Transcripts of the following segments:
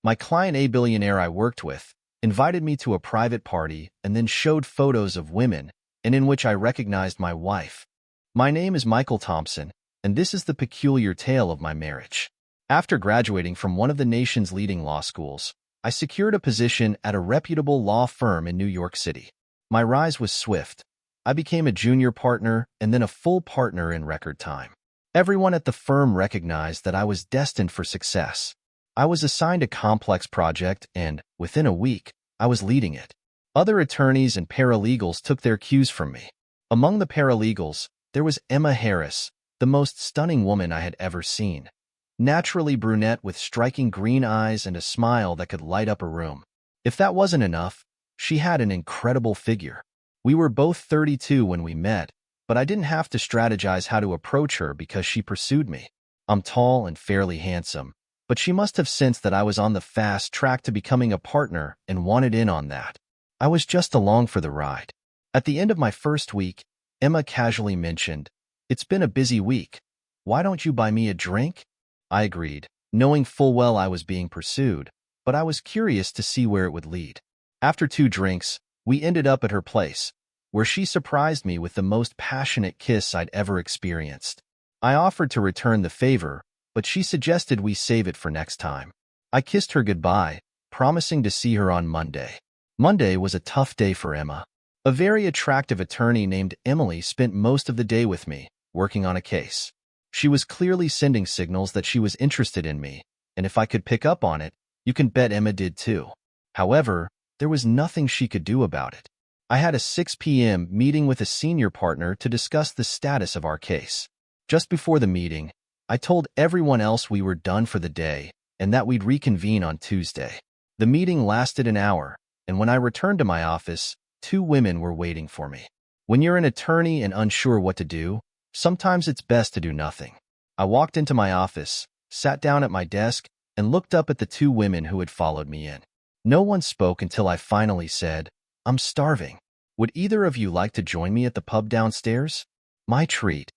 My client, a billionaire I worked with, invited me to a private party and then showed photos of women, and in which I recognized my wife. My name is Michael Thompson, and this is the peculiar tale of my marriage. After graduating from one of the nation's leading law schools, I secured a position at a reputable law firm in New York City. My rise was swift. I became a junior partner and then a full partner in record time. Everyone at the firm recognized that I was destined for success. I was assigned a complex project and, within a week, I was leading it. Other attorneys and paralegals took their cues from me. Among the paralegals, there was Emma Harris, the most stunning woman I had ever seen. Naturally brunette with striking green eyes and a smile that could light up a room. If that wasn't enough, she had an incredible figure. We were both 32 when we met, but I didn't have to strategize how to approach her because she pursued me. I'm tall and fairly handsome, but she must have sensed that I was on the fast track to becoming a partner and wanted in on that. I was just along for the ride. At the end of my first week, Emma casually mentioned, "It's been a busy week. Why don't you buy me a drink?" I agreed, knowing full well I was being pursued, but I was curious to see where it would lead. After 2 drinks, we ended up at her place, where she surprised me with the most passionate kiss I'd ever experienced. I offered to return the favor, but she suggested we save it for next time. I kissed her goodbye, promising to see her on Monday. Monday was a tough day for Emma. A very attractive attorney named Emily spent most of the day with me, working on a case. She was clearly sending signals that she was interested in me, and if I could pick up on it, you can bet Emma did too. However, there was nothing she could do about it. I had a 6 p.m. meeting with a senior partner to discuss the status of our case. Just before the meeting, I told everyone else we were done for the day and that we'd reconvene on Tuesday. The meeting lasted an hour, and when I returned to my office, 2 women were waiting for me. When you're an attorney and unsure what to do, sometimes it's best to do nothing. I walked into my office, sat down at my desk, and looked up at the 2 women who had followed me in. No one spoke until I finally said, "I'm starving. Would either of you like to join me at the pub downstairs?" My treat.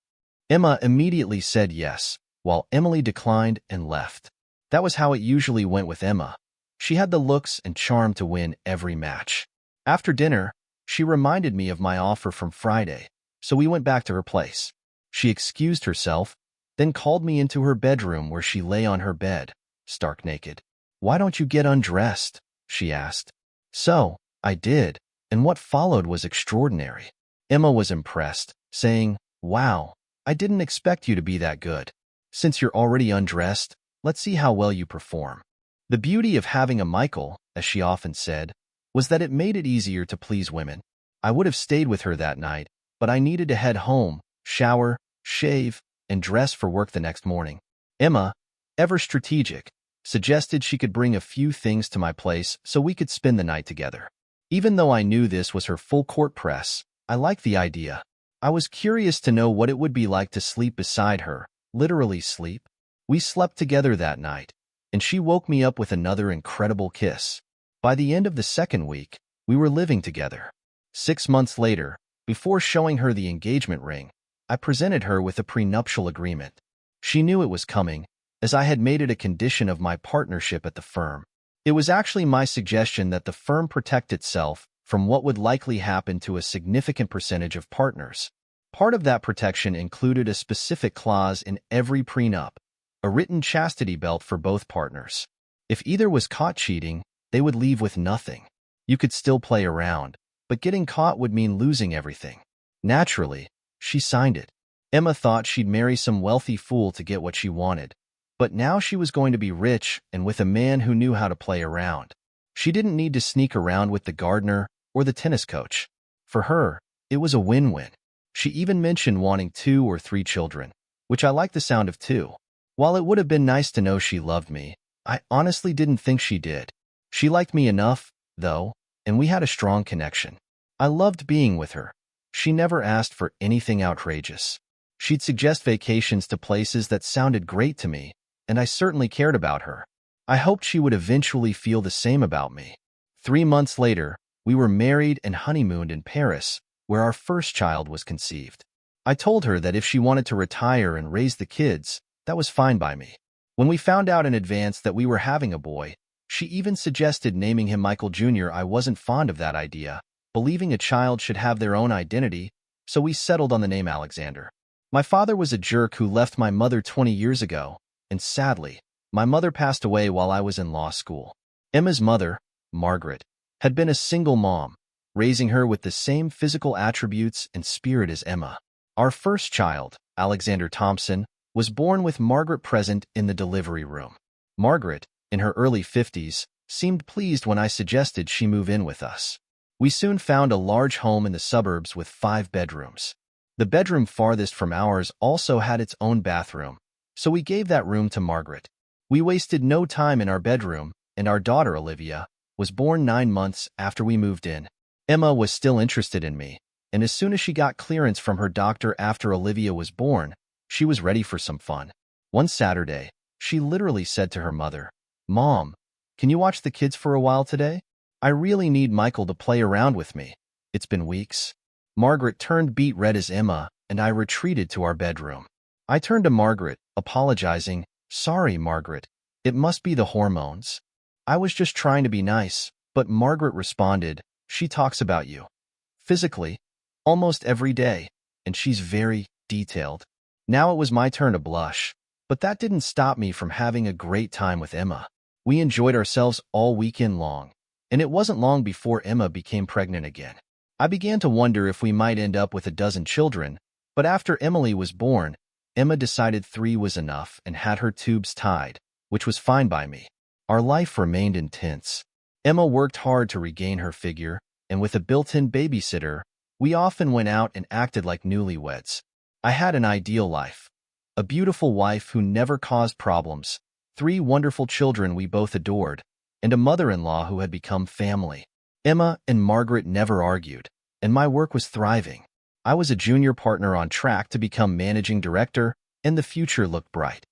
Emma immediately said yes, while Emily declined and left. That was how it usually went with Emma. She had the looks and charm to win every match. After dinner, she reminded me of my offer from Friday, so we went back to her place. She excused herself, then called me into her bedroom where she lay on her bed, stark naked. "Why don't you get undressed?" she asked. So, I did, and what followed was extraordinary. Emma was impressed, saying, "Wow, I didn't expect you to be that good. Since you're already undressed, let's see how well you perform." The beauty of having a Michael, as she often said, was that it made it easier to please women. I would have stayed with her that night, but I needed to head home, shower, shave, and dress for work the next morning. Emma, ever strategic, suggested she could bring a few things to my place so we could spend the night together. Even though I knew this was her full court press, I liked the idea. I was curious to know what it would be like to sleep beside her, literally sleep. We slept together that night, and she woke me up with another incredible kiss. By the end of the second week, we were living together. 6 months later, before showing her the engagement ring, I presented her with a prenuptial agreement. She knew it was coming, as I had made it a condition of my partnership at the firm. It was actually my suggestion that the firm protect itself from what would likely happen to a significant percentage of partners. Part of that protection included a specific clause in every prenup, a written chastity belt for both partners. If either was caught cheating, they would leave with nothing. You could still play around, but getting caught would mean losing everything. Naturally, she signed it. Emma thought she'd marry some wealthy fool to get what she wanted, but now she was going to be rich and with a man who knew how to play around. She didn't need to sneak around with the gardener or the tennis coach. For her, it was a win-win. She even mentioned wanting 2 or 3 children, which I liked the sound of too. While it would have been nice to know she loved me, I honestly didn't think she did. She liked me enough, though, and we had a strong connection. I loved being with her. She never asked for anything outrageous. She'd suggest vacations to places that sounded great to me, and I certainly cared about her. I hoped she would eventually feel the same about me. 3 months later, we were married and honeymooned in Paris, where our first child was conceived. I told her that if she wanted to retire and raise the kids, that was fine by me. When we found out in advance that we were having a boy, She even suggested naming him Michael Jr. I wasn't fond of that idea, believing a child should have their own identity, so we settled on the name Alexander. My father was a jerk who left my mother 20 years ago, and sadly, my mother passed away while I was in law school. Emma's mother, Margaret, had been a single mom, raising her with the same physical attributes and spirit as Emma. Our first child, Alexander Thompson, was born with Margaret present in the delivery room. Margaret, in her early 50s, seemed pleased when I suggested she move in with us. We soon found a large home in the suburbs with 5 bedrooms. The bedroom farthest from ours also had its own bathroom, so we gave that room to Margaret. We wasted no time in our bedroom, and our daughter, Olivia, was born 9 months after we moved in. Emma was still interested in me, and as soon as she got clearance from her doctor after Olivia was born, she was ready for some fun. One Saturday, she literally said to her mother, "Mom, can you watch the kids for a while today? I really need Michael to play around with me. It's been weeks." Margaret turned beet red as Emma, and I retreated to our bedroom. I turned to Margaret, apologizing. "Sorry, Margaret. It must be the hormones. I was just trying to be nice," but Margaret responded, "She talks about you physically almost every day, and she's very detailed." Now it was my turn to blush, but that didn't stop me from having a great time with Emma. We enjoyed ourselves all weekend long, and it wasn't long before Emma became pregnant again. I began to wonder if we might end up with a dozen children, but after Emily was born, Emma decided 3 was enough and had her tubes tied, which was fine by me. Our life remained intense. Emma worked hard to regain her figure, and with a built-in babysitter, we often went out and acted like newlyweds. I had an ideal life. A beautiful wife who never caused problems, 3 wonderful children we both adored, and a mother-in-law who had become family. Emma and Margaret never argued, and my work was thriving. I was a junior partner on track to become managing director, and the future looked bright.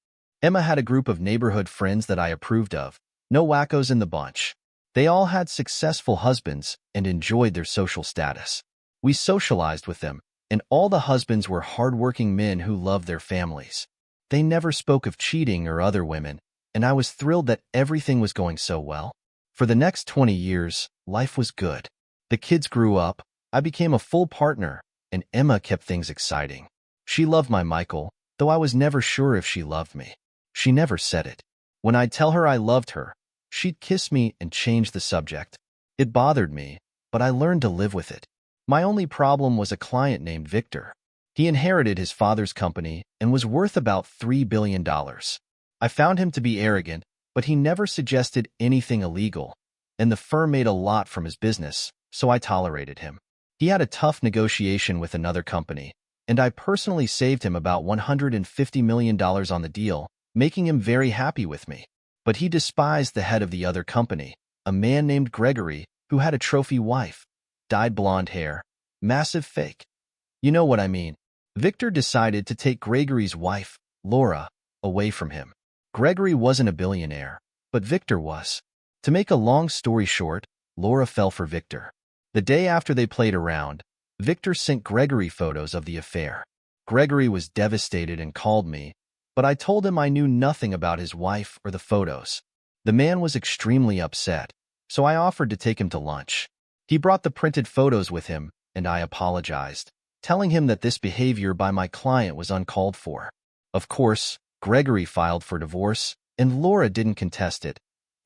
Emma had a group of neighborhood friends that I approved of, no wackos in the bunch. They all had successful husbands and enjoyed their social status. We socialized with them, and all the husbands were hardworking men who loved their families. They never spoke of cheating or other women, and I was thrilled that everything was going so well. For the next 20 years, life was good. The kids grew up, I became a full partner, and Emma kept things exciting. She loved my Michael, though I was never sure if she loved me. She never said it. When I'd tell her I loved her, she'd kiss me and change the subject. It bothered me, but I learned to live with it. My only problem was a client named Victor. He inherited his father's company and was worth about $3 billion. I found him to be arrogant, but he never suggested anything illegal, and the firm made a lot from his business, so I tolerated him. He had a tough negotiation with another company, and I personally saved him about $150 million on the deal, making him very happy with me. But he despised the head of the other company, a man named Gregory, who had a trophy wife, dyed blonde hair, massive fake. You know what I mean. Victor decided to take Gregory's wife, Laura, away from him. Gregory wasn't a billionaire, but Victor was. To make a long story short, Laura fell for Victor. The day after they played around, Victor sent Gregory photos of the affair. Gregory was devastated and called me, but I told him I knew nothing about his wife or the photos. The man was extremely upset, so I offered to take him to lunch. He brought the printed photos with him, and I apologized, telling him that this behavior by my client was uncalled for. Of course, Gregory filed for divorce, and Laura didn't contest it,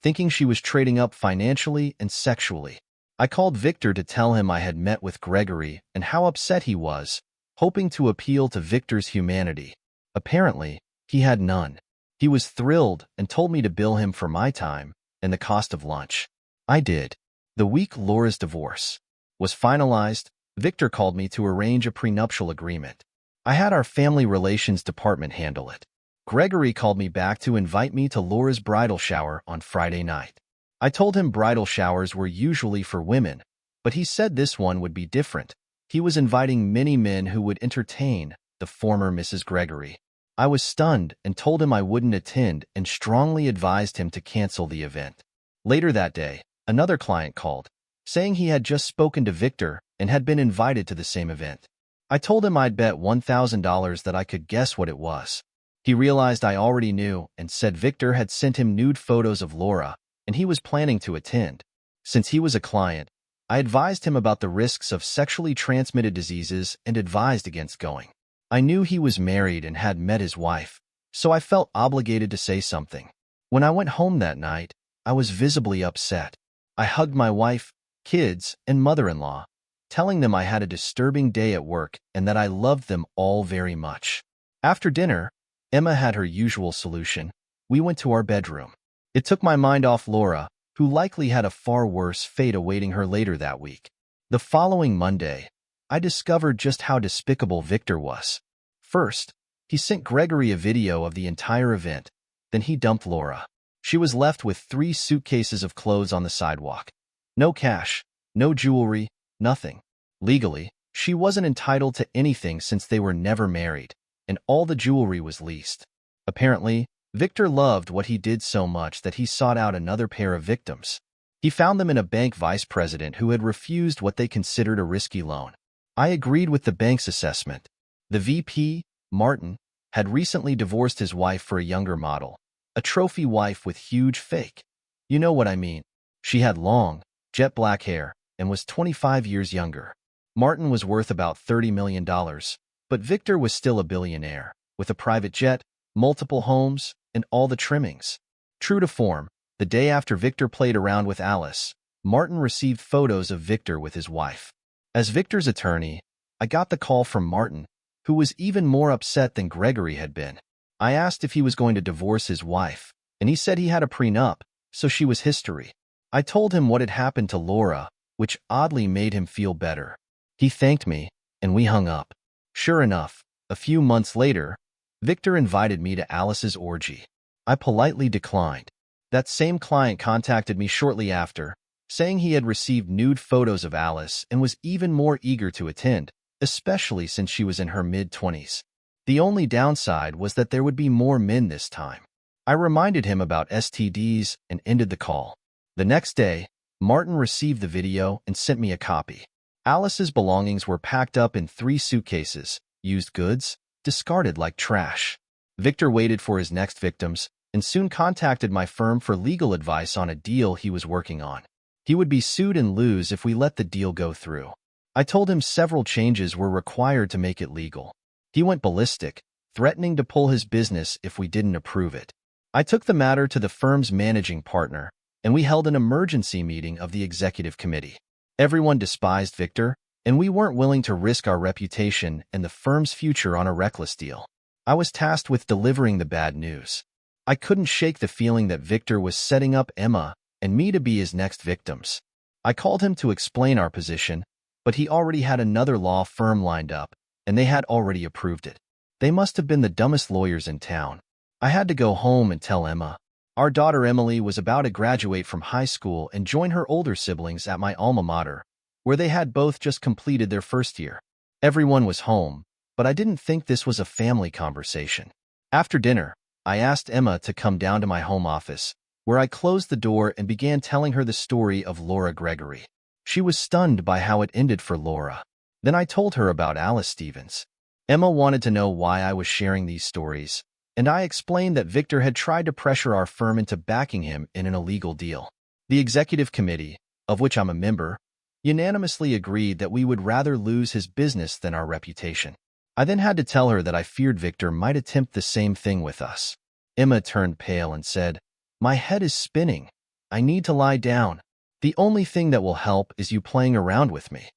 thinking she was trading up financially and sexually. I called Victor to tell him I had met with Gregory and how upset he was, hoping to appeal to Victor's humanity. Apparently, he had none. He was thrilled and told me to bill him for my time and the cost of lunch. I did. The week Laura's divorce was finalized, Victor called me to arrange a prenuptial agreement. I had our family relations department handle it. Gregory called me back to invite me to Laura's bridal shower on Friday night. I told him bridal showers were usually for women, but he said this one would be different. He was inviting many men who would entertain the former Mrs. Gregory. I was stunned and told him I wouldn't attend and strongly advised him to cancel the event. Later that day, another client called, saying he had just spoken to Victor and had been invited to the same event. I told him I'd bet $1,000 that I could guess what it was. He realized I already knew and said Victor had sent him nude photos of Laura, and he was planning to attend. Since he was a client, I advised him about the risks of sexually transmitted diseases and advised against going. I knew he was married and had met his wife, so I felt obligated to say something. When I went home that night, I was visibly upset. I hugged my wife, kids, and mother-in-law, telling them I had a disturbing day at work and that I loved them all very much. After dinner, Emma had her usual solution. We went to our bedroom. It took my mind off Laura, who likely had a far worse fate awaiting her later that week. The following Monday, I discovered just how despicable Victor was. First, he sent Gregory a video of the entire event. Then he dumped Laura. She was left with 3 suitcases of clothes on the sidewalk. No cash, no jewelry, nothing. Legally, she wasn't entitled to anything since they were never married, and all the jewelry was leased. Apparently, Victor loved what he did so much that he sought out another pair of victims. He found them in a bank vice president who had refused what they considered a risky loan. I agreed with the bank's assessment. The VP, Martin, had recently divorced his wife for a younger model, a trophy wife with huge fake. You know what I mean. She had long, jet black hair and was 25 years younger. Martin was worth about $30 million, but Victor was still a billionaire, with a private jet, multiple homes, and all the trimmings. True to form, the day after Victor played around with Alice, Martin received photos of Victor with his wife. As Victor's attorney, I got the call from Martin, who was even more upset than Gregory had been. I asked if he was going to divorce his wife, and he said he had a prenup, so she was history. I told him what had happened to Laura, which oddly made him feel better. He thanked me, and we hung up. Sure enough, a few months later, Victor invited me to Alice's orgy. I politely declined. That same client contacted me shortly after, saying he had received nude photos of Alice and was even more eager to attend, especially since she was in her mid-20s. The only downside was that there would be more men this time. I reminded him about STDs and ended the call. The next day, Martin received the video and sent me a copy. Alice's belongings were packed up in 3 suitcases, used goods, discarded like trash. Victor waited for his next victims and soon contacted my firm for legal advice on a deal he was working on. He would be sued and lose if we let the deal go through. I told him several changes were required to make it legal. He went ballistic, threatening to pull his business if we didn't approve it. I took the matter to the firm's managing partner, and we held an emergency meeting of the executive committee. Everyone despised Victor, and we weren't willing to risk our reputation and the firm's future on a reckless deal. I was tasked with delivering the bad news. I couldn't shake the feeling that Victor was setting up Emma and me to be his next victims. I called him to explain our position, but he already had another law firm lined up, and they had already approved it. They must have been the dumbest lawyers in town. I had to go home and tell Emma. Our daughter Emily was about to graduate from high school and join her older siblings at my alma mater, where they had both just completed their first year. Everyone was home, but I didn't think this was a family conversation. After dinner, I asked Emma to come down to my home office, where I closed the door and began telling her the story of Laura Gregory. She was stunned by how it ended for Laura. Then I told her about Alice Stevens. Emma wanted to know why I was sharing these stories, and I explained that Victor had tried to pressure our firm into backing him in an illegal deal. The executive committee, of which I'm a member, unanimously agreed that we would rather lose his business than our reputation. I then had to tell her that I feared Victor might attempt the same thing with us. Emma turned pale and said, "My head is spinning. I need to lie down. The only thing that will help is you playing around with me."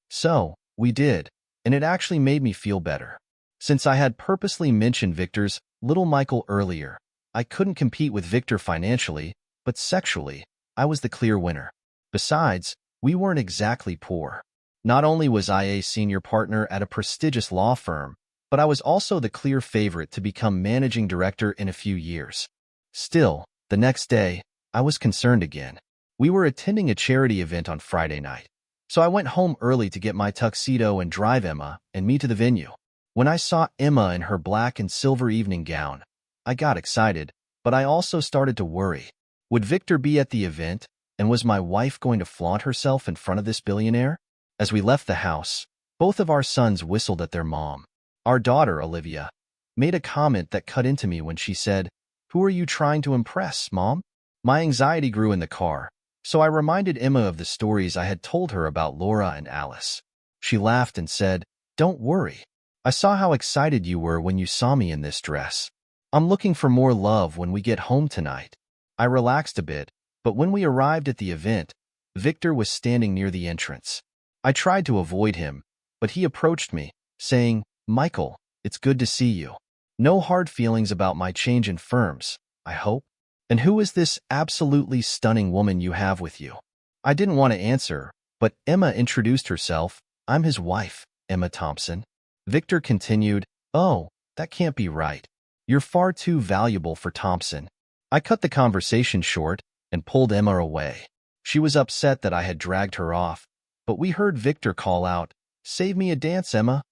So, we did, and it actually made me feel better. Since I had purposely mentioned Victor's little Michael earlier, I couldn't compete with Victor financially, but sexually, I was the clear winner. Besides, we weren't exactly poor. Not only was I a senior partner at a prestigious law firm, but I was also the clear favorite to become managing director in a few years. Still, the next day, I was concerned again. We were attending a charity event on Friday night, so I went home early to get my tuxedo and drive Emma and me to the venue. When I saw Emma in her black and silver evening gown, I got excited, but I also started to worry. Would Victor be at the event, and was my wife going to flaunt herself in front of this billionaire? As we left the house, both of our sons whistled at their mom. Our daughter, Olivia, made a comment that cut into me when she said, "Who are you trying to impress, Mom?" My anxiety grew in the car, so I reminded Emma of the stories I had told her about Laura and Alice. She laughed and said, "Don't worry. I saw how excited you were when you saw me in this dress. I'm looking for more love when we get home tonight." I relaxed a bit, but when we arrived at the event, Victor was standing near the entrance. I tried to avoid him, but he approached me, saying, "Michael, it's good to see you. No hard feelings about my change in firms, I hope? And who is this absolutely stunning woman you have with you?" I didn't want to answer, but Emma introduced herself. "I'm his wife, Emma Thompson." Victor continued, "Oh, that can't be right. You're far too valuable for Thompson." I cut the conversation short and pulled Emma away. She was upset that I had dragged her off, but we heard Victor call out, "Save me a dance, Emma."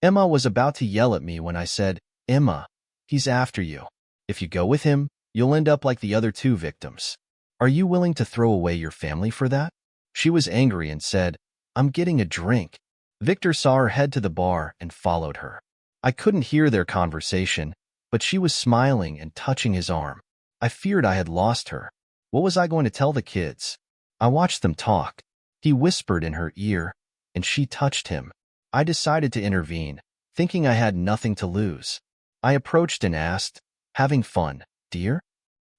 Emma was about to yell at me when I said, "Emma, he's after you. If you go with him, you'll end up like the other two victims. Are you willing to throw away your family for that?" She was angry and said, "I'm getting a drink." Victor saw her head to the bar and followed her. I couldn't hear their conversation, but she was smiling and touching his arm. I feared I had lost her. What was I going to tell the kids? I watched them talk. He whispered in her ear, and she touched him. I decided to intervene, thinking I had nothing to lose. I approached and asked, "Having fun, dear?"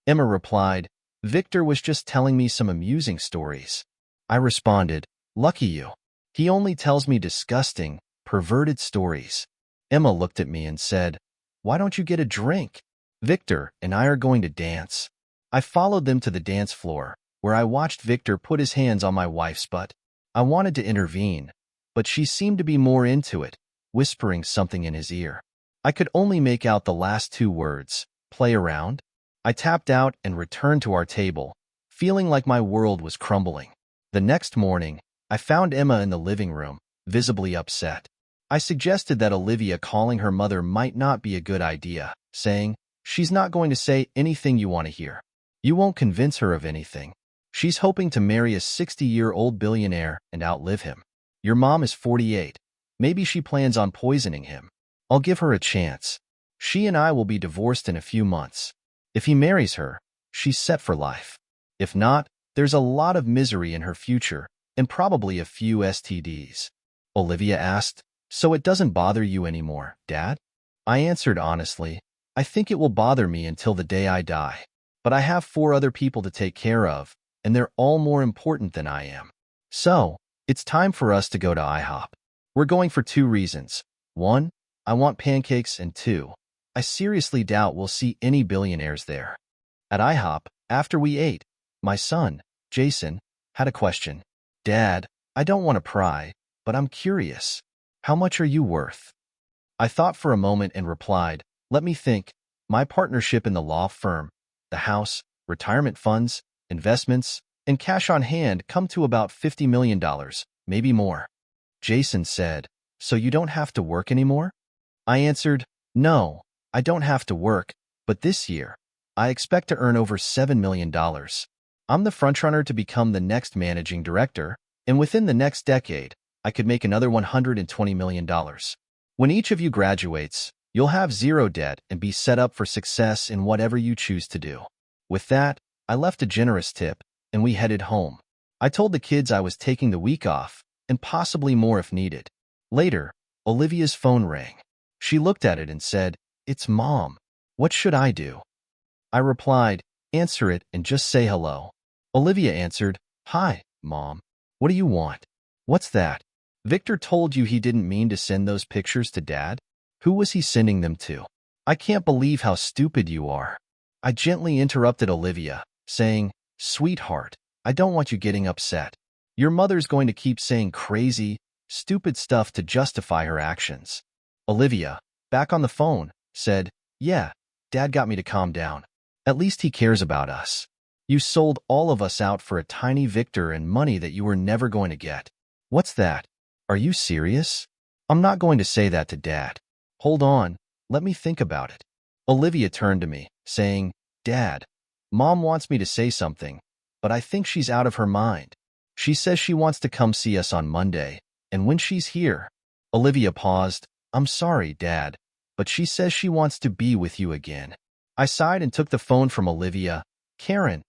Emma replied, "Victor was just telling me some amusing stories." I responded, "Lucky you. He only tells me disgusting, perverted stories." Emma looked at me and said, "Why don't you get a drink? Victor and I are going to dance." I followed them to the dance floor, where I watched Victor put his hands on my wife's butt. I wanted to intervene, but she seemed to be more into it, whispering something in his ear. I could only make out the last two words, "Play around." I tapped out and returned to our table, feeling like my world was crumbling. The next morning, I found Emma in the living room, visibly upset. I suggested that Olivia calling her mother might not be a good idea, saying, "She's not going to say anything you want to hear. You won't convince her of anything. She's hoping to marry a 60-year-old billionaire and outlive him. Your mom is 48. Maybe she plans on poisoning him. I'll give her a chance. She and I will be divorced in a few months. If he marries her, she's set for life. If not, there's a lot of misery in her future and probably a few STDs." Olivia asked, "So it doesn't bother you anymore, Dad?" I answered honestly, "I think it will bother me until the day I die. But I have 4 other people to take care of, and they're all more important than I am. So, it's time for us to go to IHOP. We're going for 2 reasons. 1, I want pancakes, and 2, I seriously doubt we'll see any billionaires there." At IHOP, after we ate, my son, Jason, had a question. "Dad, I don't want to pry, but I'm curious. How much are you worth?" I thought for a moment and replied, "Let me think. My partnership in the law firm, the house, retirement funds, investments, and cash on hand come to about $50 million, maybe more." Jason said, "So you don't have to work anymore?" I answered, "No, I don't have to work, but this year, I expect to earn over $7 million. I'm the frontrunner to become the next managing director, and within the next decade, I could make another $120 million. When each of you graduates, you'll have 0 debt and be set up for success in whatever you choose to do." With that, I left a generous tip, and we headed home. I told the kids I was taking the week off, and possibly more if needed. Later, Olivia's phone rang. She looked at it and said, "It's Mom. What should I do?" I replied, "Answer it and just say hello." Olivia answered, "Hi, Mom. What do you want?" "What's that? Victor told you he didn't mean to send those pictures to Dad? Who was he sending them to? I can't believe how stupid you are." I gently interrupted Olivia, saying, "Sweetheart, I don't want you getting upset. Your mother's going to keep saying crazy, stupid stuff to justify her actions." Olivia, back on the phone, said, "Yeah, Dad got me to calm down. At least he cares about us. You sold all of us out for a tiny Victor and money that you were never going to get. What's that? Are you serious?" "I'm not going to say that to Dad. Hold on, let me think about it." Olivia turned to me, saying, "Dad, Mom wants me to say something, but I think she's out of her mind. She says she wants to come see us on Monday, and when she's here..." Olivia paused. "I'm sorry, Dad, but she says she wants to be with you again." I sighed and took the phone from Olivia. "Karen,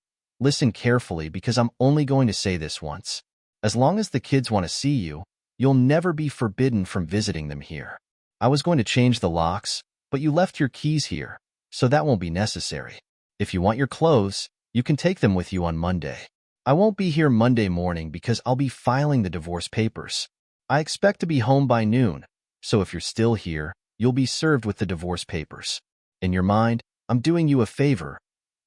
Listen carefully because I'm only going to say this once. As long as the kids want to see you, you'll never be forbidden from visiting them here. I was going to change the locks, but you left your keys here, so that won't be necessary. If you want your clothes, you can take them with you on Monday. I won't be here Monday morning because I'll be filing the divorce papers. I expect to be home by noon, so if you're still here, you'll be served with the divorce papers. In your mind, I'm doing you a favor.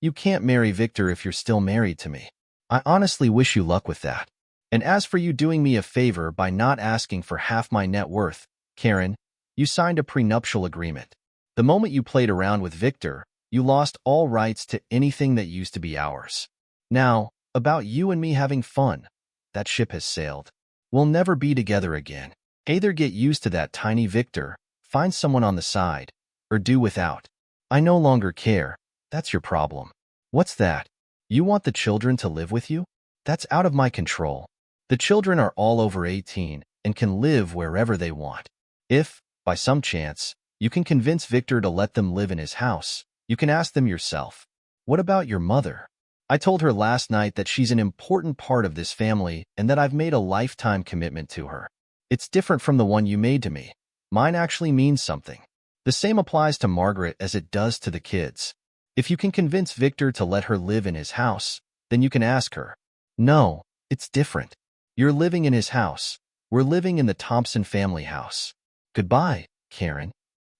You can't marry Victor if you're still married to me. I honestly wish you luck with that. And as for you doing me a favor by not asking for half my net worth, Karen, you signed a prenuptial agreement. The moment you played around with Victor, you lost all rights to anything that used to be ours. Now, about you and me having fun, that ship has sailed. We'll never be together again. Either get used to that tiny Victor, find someone on the side, or do without. I no longer care. That's your problem. What's that? You want the children to live with you? That's out of my control. The children are all over 18 and can live wherever they want. If, by some chance, you can convince Victor to let them live in his house, you can ask them yourself. What about your mother? I told her last night that she's an important part of this family and that I've made a lifetime commitment to her. It's different from the one you made to me. Mine actually means something. The same applies to Margaret as it does to the kids. If you can convince Victor to let her live in his house, then you can ask her. No, it's different. You're living in his house. We're living in the Thompson family house. Goodbye, Karen.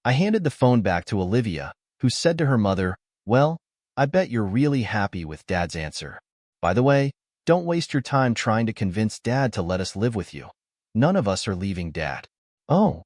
I handed the phone back to Olivia, who said to her mother, well, I bet you're really happy with Dad's answer. By the way, don't waste your time trying to convince Dad to let us live with you. None of us are leaving Dad. Oh,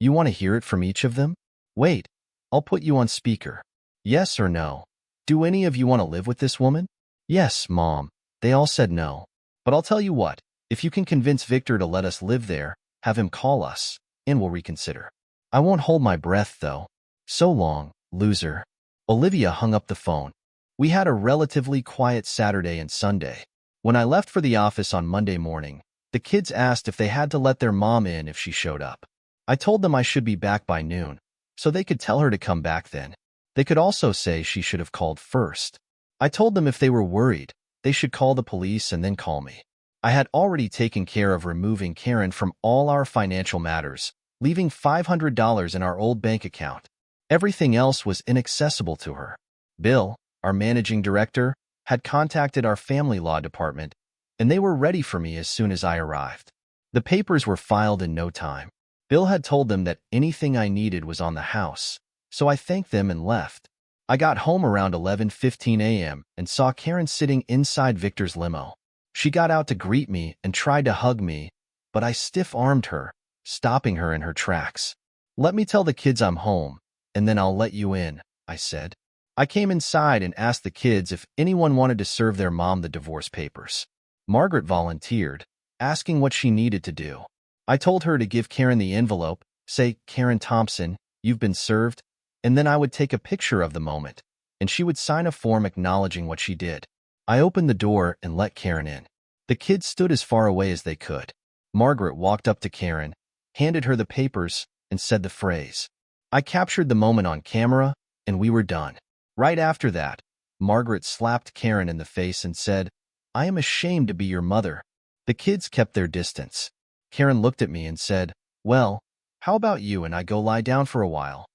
you want to hear it from each of them? Wait, I'll put you on speaker. Yes or no? Do any of you want to live with this woman? Yes, Mom. They all said no. But I'll tell you what, if you can convince Victor to let us live there, have him call us, and we'll reconsider. I won't hold my breath, though. So long, loser. Olivia hung up the phone. We had a relatively quiet Saturday and Sunday. When I left for the office on Monday morning, the kids asked if they had to let their mom in if she showed up. I told them I should be back by noon, so they could tell her to come back then. They could also say she should have called first. I told them if they were worried, they should call the police and then call me. I had already taken care of removing Karen from all our financial matters, leaving $500 in our old bank account. Everything else was inaccessible to her. Bill, our managing director, had contacted our family law department, and they were ready for me as soon as I arrived. The papers were filed in no time. Bill had told them that anything I needed was on the house, so I thanked them and left. I got home around 11:15 a.m. and saw Karen sitting inside Victor's limo. She got out to greet me and tried to hug me, but I stiff-armed her, stopping her in her tracks. Let me tell the kids I'm home, and then I'll let you in, I said. I came inside and asked the kids if anyone wanted to serve their mom the divorce papers. Margaret volunteered, asking what she needed to do. I told her to give Karen the envelope, say, Karen Thompson, you've been served, and then I would take a picture of the moment, and she would sign a form acknowledging what she did. I opened the door and let Karen in. The kids stood as far away as they could. Margaret walked up to Karen, handed her the papers, and said the phrase. I captured the moment on camera, and we were done. Right after that, Margaret slapped Karen in the face and said, I am ashamed to be your mother. The kids kept their distance. Karen looked at me and said, well, how about you and I go lie down for a while?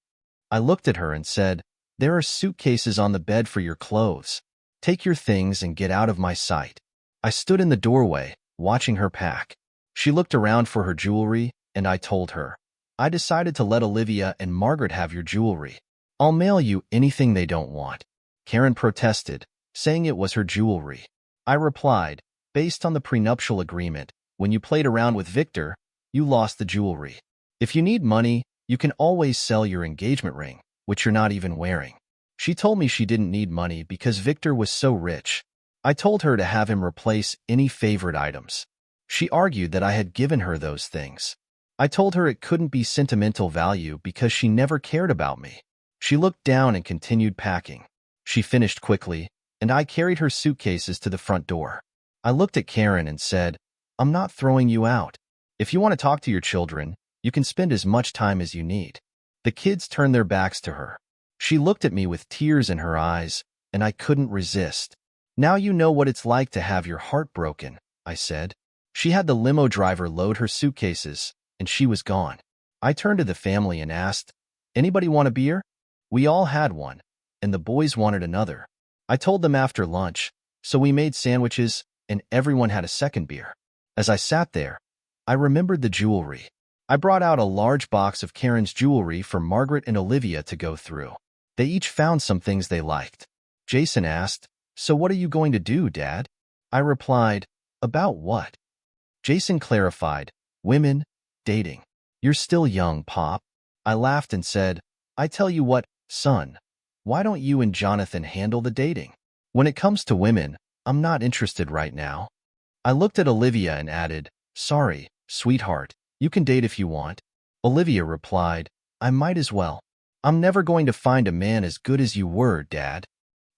I looked at her and said, there are suitcases on the bed for your clothes. Take your things and get out of my sight. I stood in the doorway, watching her pack. She looked around for her jewelry, and I told her, I decided to let Olivia and Margaret have your jewelry. I'll mail you anything they don't want. Karen protested, saying it was her jewelry. I replied, based on the prenuptial agreement, when you played around with Victor, you lost the jewelry. If you need money, you can always sell your engagement ring, which you're not even wearing. She told me she didn't need money because Victor was so rich. I told her to have him replace any favorite items. She argued that I had given her those things. I told her it couldn't be sentimental value because she never cared about me. She looked down and continued packing. She finished quickly, and I carried her suitcases to the front door. I looked at Karen and said, I'm not throwing you out. If you want to talk to your children, you can spend as much time as you need. The kids turned their backs to her. She looked at me with tears in her eyes, and I couldn't resist. Now you know what it's like to have your heart broken, I said. She had the limo driver load her suitcases, and she was gone. I turned to the family and asked, "Anybody want a beer?" We all had one, and the boys wanted another. I told them after lunch, so we made sandwiches, and everyone had a second beer. As I sat there, I remembered the jewelry. I brought out a large box of Karen's jewelry for Margaret and Olivia to go through. They each found some things they liked. Jason asked, "So what are you going to do, Dad?" I replied, "About what?" Jason clarified, "Women, dating." "You're still young, Pop." I laughed and said, "I tell you what, son, why don't you and Jonathan handle the dating? When it comes to women, I'm not interested right now." I looked at Olivia and added, "Sorry, sweetheart, you can date if you want." Olivia replied, "I might as well. I'm never going to find a man as good as you were, Dad."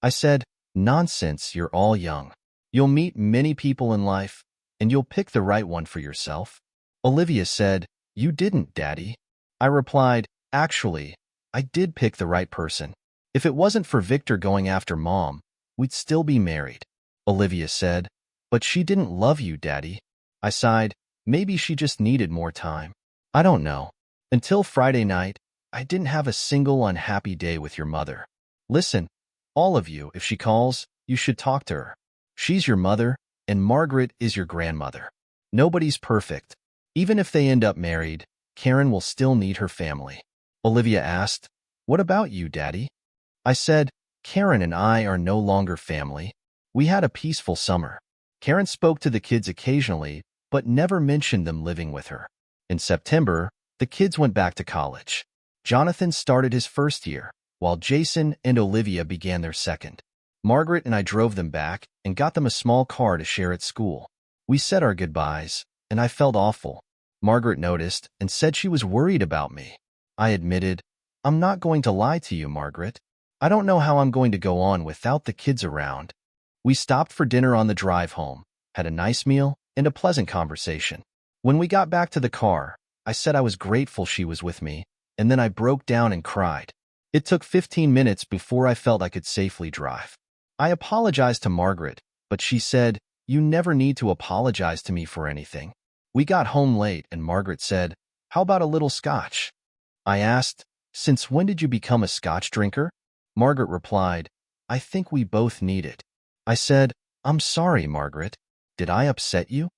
I said, "Nonsense, you're all young. You'll meet many people in life, and you'll pick the right one for yourself." Olivia said, "You didn't, Daddy." I replied, "Actually, I did pick the right person. If it wasn't for Victor going after Mom, we'd still be married." Olivia said, "But she didn't love you, Daddy." I sighed, "Maybe she just needed more time. I don't know. Until Friday night, I didn't have a single unhappy day with your mother. Listen, all of you, if she calls, you should talk to her. She's your mother, and Margaret is your grandmother. Nobody's perfect. Even if they end up married, Karen will still need her family." Olivia asked, "What about you, Daddy?" I said, "Karen and I are no longer family. We had a peaceful summer. Karen spoke to the kids occasionally, but never mentioned them living with her. In September, the kids went back to college. Jonathan started his first year, while Jason and Olivia began their second. Margaret and I drove them back and got them a small car to share at school. We said our goodbyes, and I felt awful. Margaret noticed and said she was worried about me. I admitted, "I'm not going to lie to you, Margaret. I don't know how I'm going to go on without the kids around." We stopped for dinner on the drive home, had a nice meal, and a pleasant conversation. When we got back to the car, I said I was grateful she was with me, and then I broke down and cried. It took 15 minutes before I felt I could safely drive. I apologized to Margaret, but she said, "You never need to apologize to me for anything." We got home late, and Margaret said, "How about a little scotch?" I asked, "Since when did you become a scotch drinker?" Margaret replied, "I think we both need it." I said, "I'm sorry, Margaret. Did I upset you?"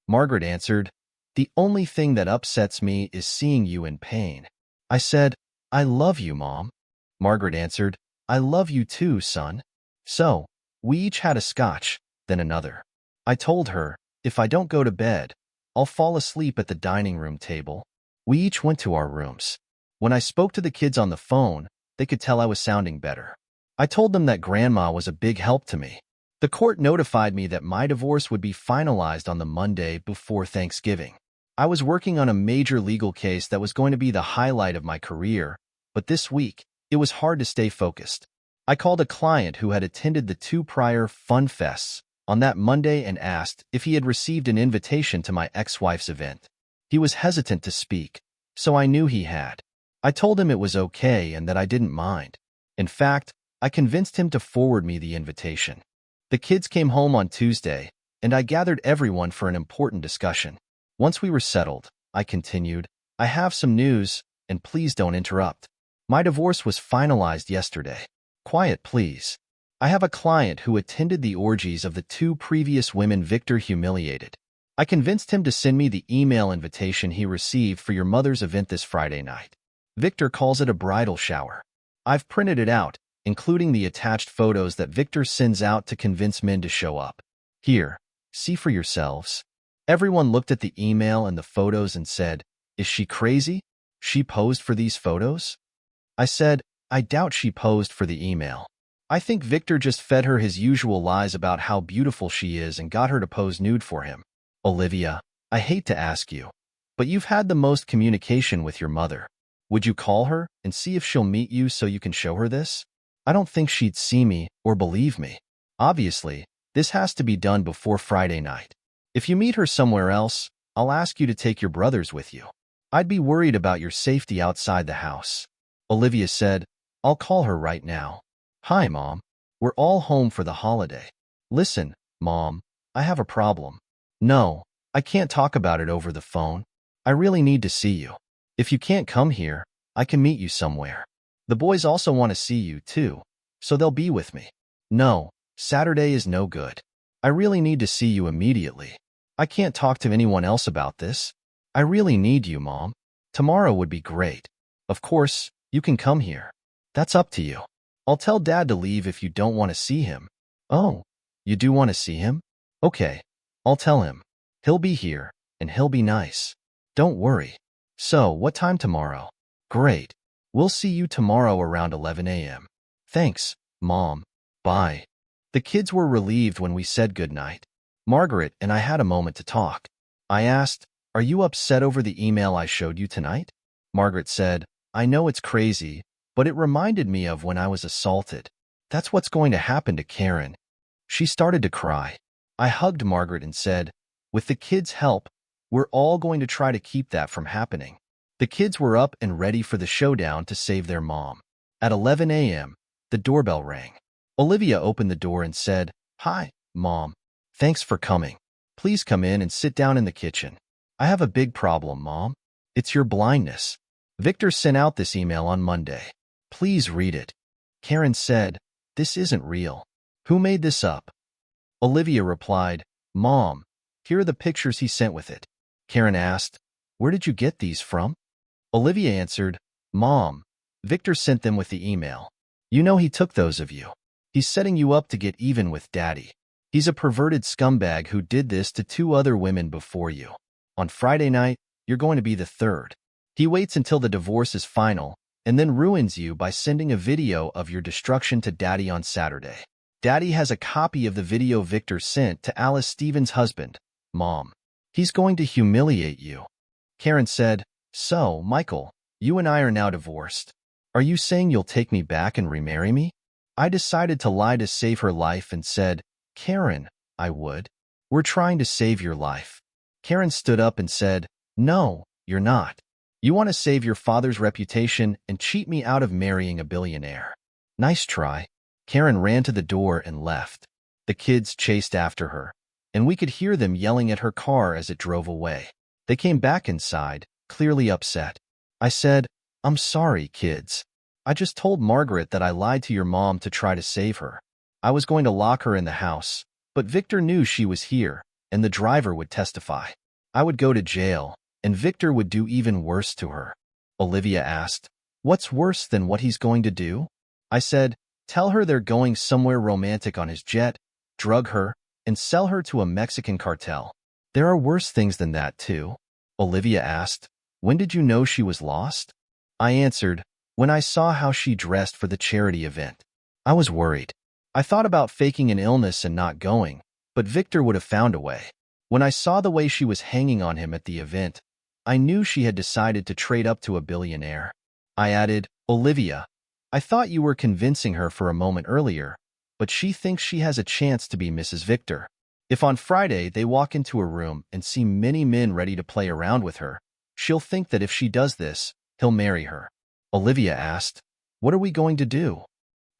Margaret answered, "The only thing that upsets me is seeing you in pain." I said, "I love you, Mom." Margaret answered, "I love you too, son." So, we each had a scotch, then another. I told her, if I don't go to bed, I'll fall asleep at the dining room table. We each went to our rooms. When I spoke to the kids on the phone, they could tell I was sounding better. I told them that Grandma was a big help to me. The court notified me that my divorce would be finalized on the Monday before Thanksgiving. I was working on a major legal case that was going to be the highlight of my career, but this week, it was hard to stay focused. I called a client who had attended the 2 prior Fun Fests on that Monday and asked if he had received an invitation to my ex-wife's event. He was hesitant to speak, so I knew he had. I told him it was okay and that I didn't mind. In fact, I convinced him to forward me the invitation. The kids came home on Tuesday, and I gathered everyone for an important discussion. Once we were settled, I continued, "I have some news, and please don't interrupt. My divorce was finalized yesterday. Quiet, please. I have a client who attended the orgies of the 2 previous women Victor humiliated. I convinced him to send me the email invitation he received for your mother's event this Friday night. Victor calls it a bridal shower. I've printed it out, including the attached photos that Victor sends out to convince men to show up. Here, see for yourselves." Everyone looked at the email and the photos and said, "Is she crazy? She posed for these photos?" I said, "I doubt she posed for the email. I think Victor just fed her his usual lies about how beautiful she is and got her to pose nude for him." "Olivia, I hate to ask you, but you've had the most communication with your mother. Would you call her and see if she'll meet you so you can show her this? I don't think she'd see me or believe me. Obviously, this has to be done before Friday night. If you meet her somewhere else, I'll ask you to take your brothers with you. I'd be worried about your safety outside the house." Olivia said, "I'll call her right now." "Hi, Mom. We're all home for the holiday. Listen, Mom, I have a problem. No, I can't talk about it over the phone. I really need to see you. If you can't come here, I can meet you somewhere. The boys also want to see you, too, so they'll be with me. No, Saturday is no good. I really need to see you immediately. I can't talk to anyone else about this. I really need you, Mom. Tomorrow would be great. Of course, you can come here. That's up to you. I'll tell Dad to leave if you don't want to see him. Oh, you do want to see him? Okay, I'll tell him. He'll be here, and he'll be nice. Don't worry. So, what time tomorrow? Great. We'll see you tomorrow around 11 a.m. Thanks, Mom. Bye. The kids were relieved when we said goodnight. Margaret and I had a moment to talk. I asked, "Are you upset over the email I showed you tonight?" Margaret said, "I know it's crazy, but it reminded me of when I was assaulted. That's what's going to happen to Karen." She started to cry. I hugged Margaret and said, "With the kids' help, we're all going to try to keep that from happening." The kids were up and ready for the showdown to save their mom. At 11 a.m., the doorbell rang. Olivia opened the door and said, "Hi, Mom. Thanks for coming. Please come in and sit down in the kitchen. I have a big problem, Mom. It's your blindness. Victor sent out this email on Monday. Please read it." Karen said, "This isn't real. Who made this up?" Olivia replied, "Mom, here are the pictures he sent with it." Karen asked, "Where did you get these from?" Olivia answered, "Mom, Victor sent them with the email. You know he took those of you. He's setting you up to get even with Daddy. He's a perverted scumbag who did this to 2 other women before you. On Friday night, you're going to be the 3rd. He waits until the divorce is final and then ruins you by sending a video of your destruction to Daddy on Saturday. Daddy has a copy of the video Victor sent to Alice Stevens' husband, Mom. He's going to humiliate you." Karen said, "So, Michael, you and I are now divorced. Are you saying you'll take me back and remarry me?" I decided to lie to save her life and said, "Karen, I would. We're trying to save your life." Karen stood up and said, "No, you're not. You want to save your father's reputation and cheat me out of marrying a billionaire." Nice try. Karen ran to the door and left. The kids chased after her, and we could hear them yelling at her car as it drove away. They came back inside, clearly upset. I said, "I'm sorry, kids. I just told Margaret that I lied to your mom to try to save her. I was going to lock her in the house, but Victor knew she was here, and the driver would testify. I would go to jail, and Victor would do even worse to her." Olivia asked, "What's worse than what he's going to do?" I said, "Tell her they're going somewhere romantic on his jet, drug her, and sell her to a Mexican cartel." "There are worse things than that, too." Olivia asked, "When did you know she was lost?" I answered, "When I saw how she dressed for the charity event. I was worried. I thought about faking an illness and not going, but Victor would have found a way. When I saw the way she was hanging on him at the event, I knew she had decided to trade up to a billionaire." I added, "Olivia, I thought you were convincing her for a moment earlier, but she thinks she has a chance to be Mrs. Victor. If on Friday they walk into a room and see many men ready to play around with her, she'll think that if she does this, he'll marry her." Olivia asked, "What are we going to do?"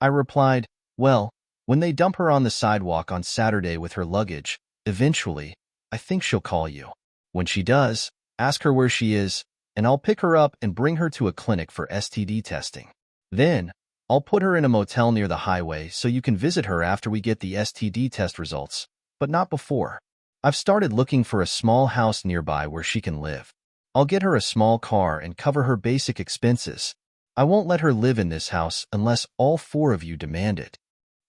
I replied, "Well, when they dump her on the sidewalk on Saturday with her luggage, eventually, I think she'll call you. When she does, ask her where she is, and I'll pick her up and bring her to a clinic for STD testing. Then, I'll put her in a motel near the highway so you can visit her after we get the STD test results, but not before. I've started looking for a small house nearby where she can live. I'll get her a small car and cover her basic expenses. I won't let her live in this house unless all 4 of you demand it."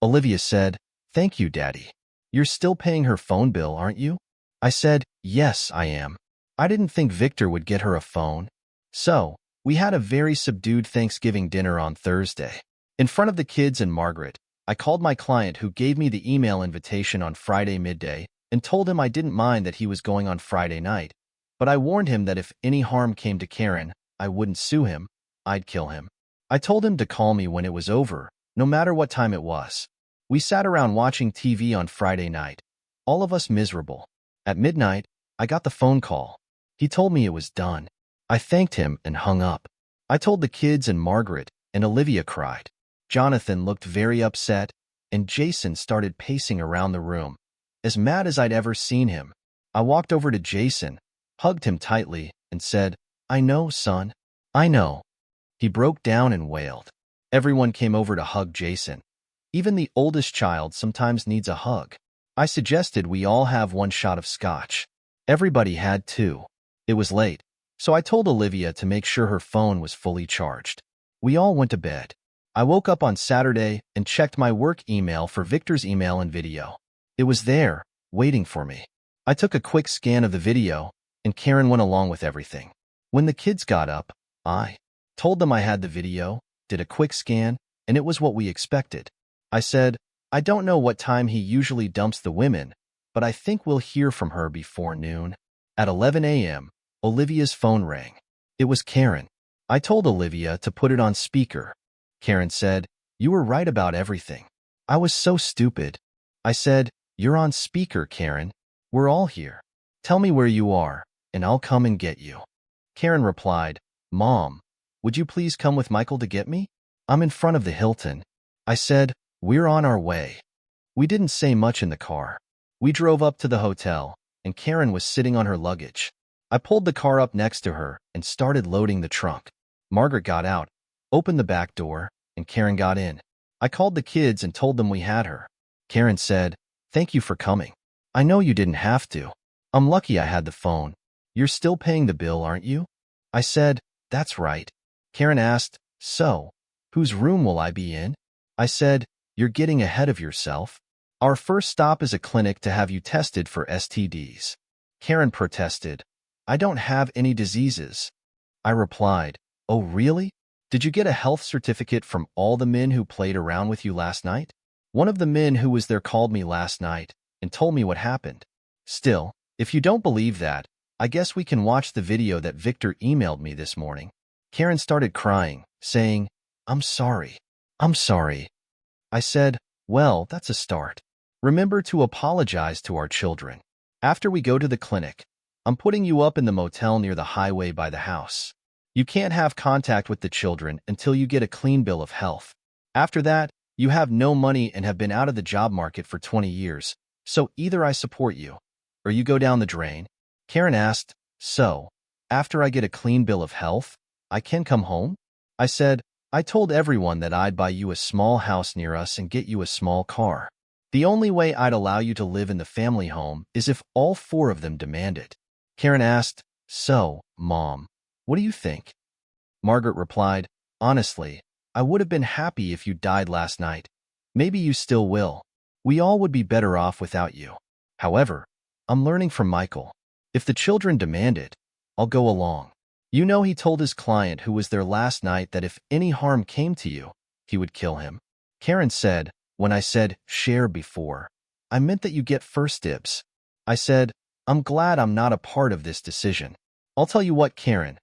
Olivia said, "Thank you, Daddy. You're still paying her phone bill, aren't you?" I said, "Yes, I am. I didn't think Victor would get her a phone." So, we had a very subdued Thanksgiving dinner on Thursday. In front of the kids and Margaret, I called my client who gave me the email invitation on Friday midday and told him I didn't mind that he was going on Friday night, but I warned him that if any harm came to Karen, I wouldn't sue him, I'd kill him. I told him to call me when it was over, no matter what time it was. We sat around watching TV on Friday night, all of us miserable. At midnight, I got the phone call. He told me it was done. I thanked him and hung up. I told the kids and Margaret, and Olivia cried. Jonathan looked very upset, and Jason started pacing around the room, as mad as I'd ever seen him. I walked over to Jason, hugged him tightly, and said, "I know, son. I know." He broke down and wailed. Everyone came over to hug Jason. Even the oldest child sometimes needs a hug. I suggested we all have one shot of scotch. Everybody had two. It was late, so I told Olivia to make sure her phone was fully charged. We all went to bed. I woke up on Saturday and checked my work email for Victor's email and video. It was there, waiting for me. I took a quick scan of the video, and Karen went along with everything. When the kids got up, I told them I had the video, did a quick scan, and it was what we expected. I said, "I don't know what time he usually dumps the women, but I think we'll hear from her before noon." At 11 a.m., Olivia's phone rang. It was Karen. I told Olivia to put it on speaker. Karen said, "You were right about everything." I was so stupid. I said, "You're on speaker, Karen. We're all here. Tell me where you are, and I'll come and get you." Karen replied, "Mom, would you please come with Michael to get me? I'm in front of the Hilton." I said, "We're on our way." We didn't say much in the car. We drove up to the hotel, and Karen was sitting on her luggage. I pulled the car up next to her and started loading the trunk. Margaret got out, opened the back door, and Karen got in. I called the kids and told them we had her. Karen said, "Thank you for coming. I know you didn't have to. I'm lucky I had the phone. You're still paying the bill, aren't you?" I said, "That's right." Karen asked, "So, whose room will I be in?" I said, "You're getting ahead of yourself. Our first stop is a clinic to have you tested for STDs." Karen protested, "I don't have any diseases." I replied, "Oh, really? Did you get a health certificate from all the men who played around with you last night?" One of the men who was there called me last night and told me what happened. Still, if you don't believe that, I guess we can watch the video that Victor emailed me this morning. Karen started crying, saying, "I'm sorry. I'm sorry." I said, "Well, that's a start. Remember to apologize to our children. After we go to the clinic, I'm putting you up in the motel near the highway by the house. You can't have contact with the children until you get a clean bill of health. After that, you have no money and have been out of the job market for 20 years, so either I support you, or you go down the drain." Karen asked, "So, after I get a clean bill of health, I can come home?" I said, "I told everyone that I'd buy you a small house near us and get you a small car. The only way I'd allow you to live in the family home is if all four of them demand it." Karen asked, "So, Mom, what do you think?" Margaret replied, "Honestly, I would have been happy if you died last night. Maybe you still will. We all would be better off without you. However, I'm learning from Michael. If the children demand it, I'll go along. You know he told his client who was there last night that if any harm came to you, he would kill him." Karen said, "When I said share before, I meant that you get first dibs." I said, "I'm glad I'm not a part of this decision. I'll tell you what, Karen,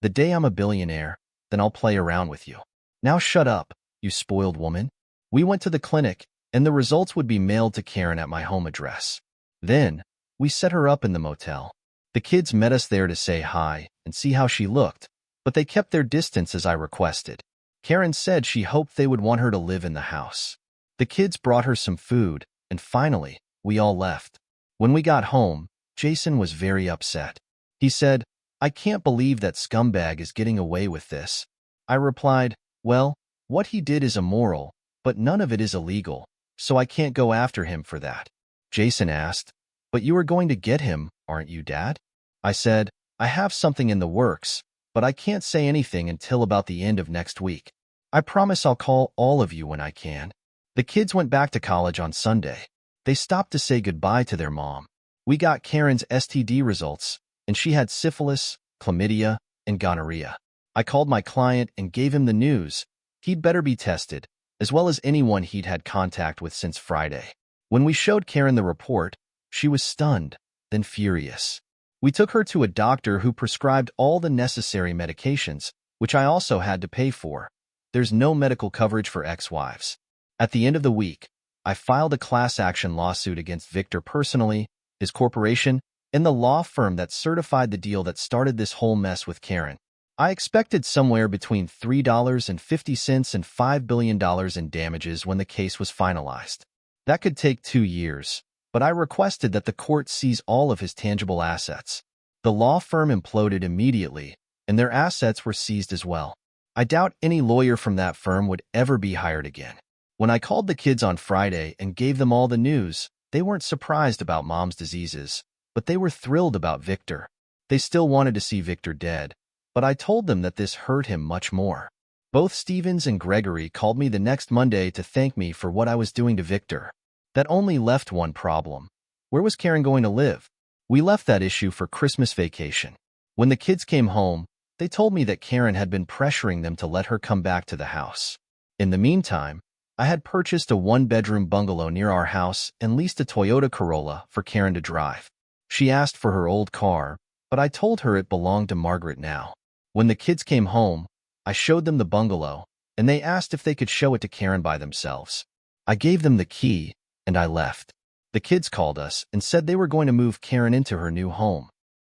the day I'm a billionaire, then I'll play around with you. Now shut up, you spoiled woman." We went to the clinic, and the results would be mailed to Karen at my home address. Then, we set her up in the motel. The kids met us there to say hi and see how she looked, but they kept their distance as I requested. Karen said she hoped they would want her to live in the house. The kids brought her some food, and finally, we all left. When we got home, Jason was very upset. He said, "I can't believe that scumbag is getting away with this." I replied, "Well, what he did is immoral, but none of it is illegal, so I can't go after him for that." Jason asked, "But you are going to get him, aren't you, Dad?" I said, "I have something in the works, but I can't say anything until about the end of next week. I promise I'll call all of you when I can." The kids went back to college on Sunday. They stopped to say goodbye to their mom. We got Karen's STD results, and she had syphilis, chlamydia, and gonorrhea. I called my client and gave him the news. He'd better be tested, as well as anyone he'd had contact with since Friday. When we showed Karen the report, she was stunned, then furious. We took her to a doctor who prescribed all the necessary medications, which I also had to pay for. There's no medical coverage for ex-wives. At the end of the week, I filed a class action lawsuit against Victor personally, his corporation, and the law firm that certified the deal that started this whole mess with Karen. I expected somewhere between $3.50 and $5 billion in damages when the case was finalized. That could take 2 years, but I requested that the court seize all of his tangible assets. The law firm imploded immediately, and their assets were seized as well. I doubt any lawyer from that firm would ever be hired again. When I called the kids on Friday and gave them all the news, they weren't surprised about Mom's diseases, but they were thrilled about Victor. They still wanted to see Victor dead, but I told them that this hurt him much more. Both Stevens and Gregory called me the next Monday to thank me for what I was doing to Victor. That only left one problem. Where was Karen going to live? We left that issue for Christmas vacation. When the kids came home, they told me that Karen had been pressuring them to let her come back to the house. In the meantime, I had purchased a 1-bedroom bungalow near our house and leased a Toyota Corolla for Karen to drive. She asked for her old car, but I told her it belonged to Margaret now. When the kids came home, I showed them the bungalow, and they asked if they could show it to Karen by themselves. I gave them the key, and I left. The kids called us and said they were going to move Karen into her new home.